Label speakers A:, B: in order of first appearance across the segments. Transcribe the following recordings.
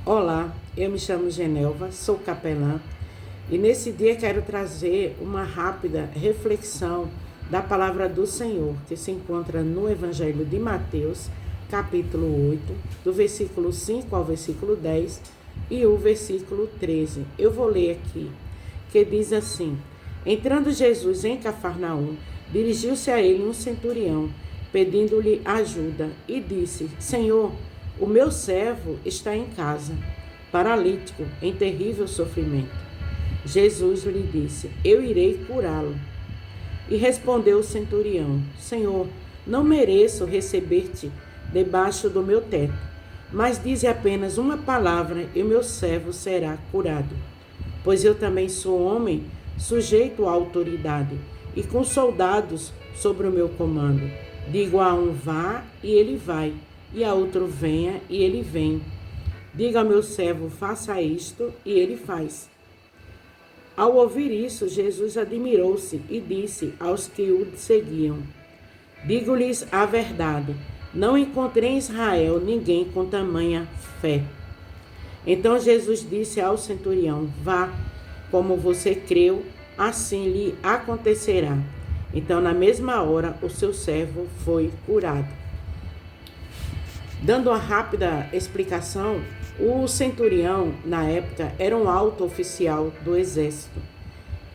A: Olá, eu me chamo Genelva, sou capelã e nesse dia quero trazer uma rápida reflexão da palavra do Senhor que se encontra no Evangelho de Mateus, capítulo 8, do versículo 5 ao versículo 10 e o versículo 13. Eu vou ler aqui, que diz assim: Entrando Jesus em Cafarnaum, dirigiu-se a ele um centurião, pedindo-lhe ajuda, e disse: Senhor, o meu servo está em casa, paralítico, em terrível sofrimento. Jesus lhe disse: Eu irei curá-lo. E respondeu o centurião: Senhor, não mereço receber-te debaixo do meu teto, mas dize apenas uma palavra e o meu servo será curado. Pois eu também sou homem, sujeito à autoridade, e com soldados sobre o meu comando. Digo a um vá, e ele vai, e a outro venha, e ele vem. Diga ao meu servo, faça isto, e ele faz. Ao ouvir isso, Jesus admirou-se e disse aos que o seguiam: Digo-lhes a verdade, não encontrei em Israel ninguém com tamanha fé. Então Jesus disse ao centurião: Vá, como você creu, assim lhe acontecerá. Então, na mesma hora, o seu servo foi curado. Dando uma rápida explicação, o centurião, na época, era um alto oficial do exército.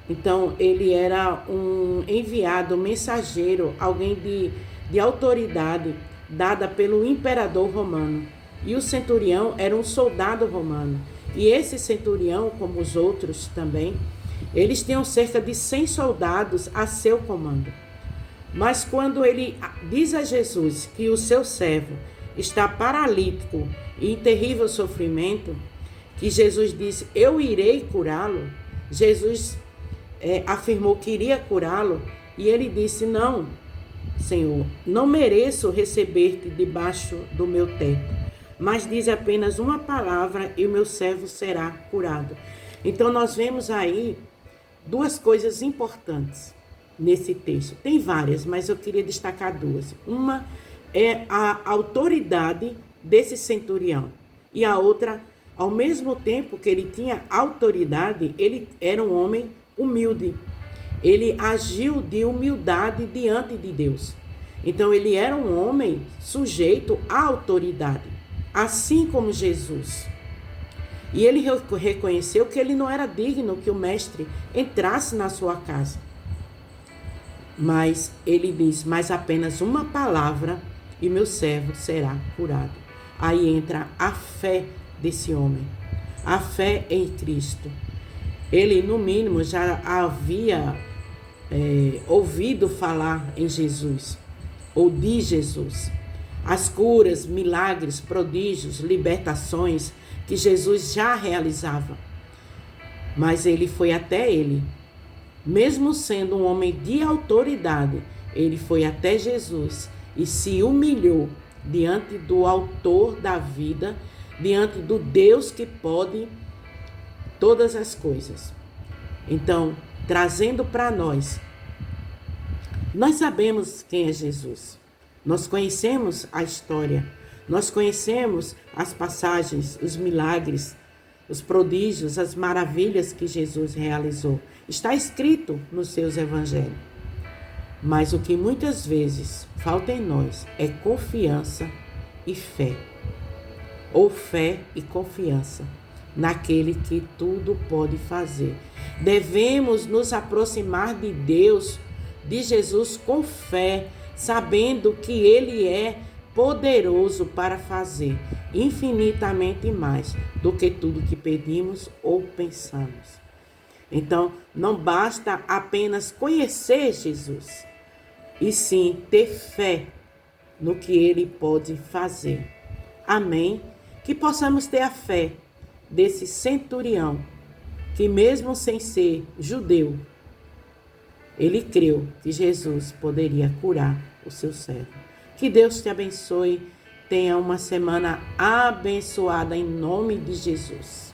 A: Então, ele era um enviado, um mensageiro, alguém de autoridade dada pelo imperador romano. E o centurião era um soldado romano. E esse centurião, como os outros também, eles tinham cerca de 100 soldados a seu comando. Mas quando ele diz a Jesus que o seu servo está paralítico e em terrível sofrimento, que Jesus disse, eu irei curá-lo, Jesus afirmou que iria curá-lo, e ele disse, não, Senhor, não mereço receber-te debaixo do meu teto, mas diz apenas uma palavra e o meu servo será curado. Então nós vemos aí duas coisas importantes nesse texto. Tem várias, mas eu queria destacar duas. Uma é a autoridade desse centurião. E a outra, ao mesmo tempo que ele tinha autoridade, ele era um homem humilde. Ele agiu de humildade diante de Deus. Então ele era um homem sujeito à autoridade, assim como Jesus. E ele reconheceu que ele não era digno que o mestre entrasse na sua casa. Mas ele diz, mas apenas uma palavra e meu servo será curado. Aí entra a fé desse homem, a fé em Cristo. Ele, no mínimo, já havia ouvido falar em Jesus, ou de Jesus. As curas, milagres, prodígios, libertações que Jesus já realizava. Mas ele foi até ele. Mesmo sendo um homem de autoridade, ele foi até Jesus e se humilhou diante do autor da vida, diante do Deus que pode todas as coisas. Então, trazendo para nós sabemos quem é Jesus. Nós conhecemos a história, nós conhecemos as passagens, os milagres, os prodígios, as maravilhas que Jesus realizou. Está escrito nos seus evangelhos. Mas o que muitas vezes falta em nós é confiança e fé. Ou fé e confiança naquele que tudo pode fazer. Devemos nos aproximar de Deus, de Jesus com fé, sabendo que Ele é poderoso para fazer infinitamente mais do que tudo que pedimos ou pensamos. Então, não basta apenas conhecer Jesus, e sim ter fé no que Ele pode fazer. Amém? Que possamos ter a fé desse centurião, que mesmo sem ser judeu, ele creu que Jesus poderia curar o seu servo. Que Deus te abençoe. Tenha uma semana abençoada em nome de Jesus.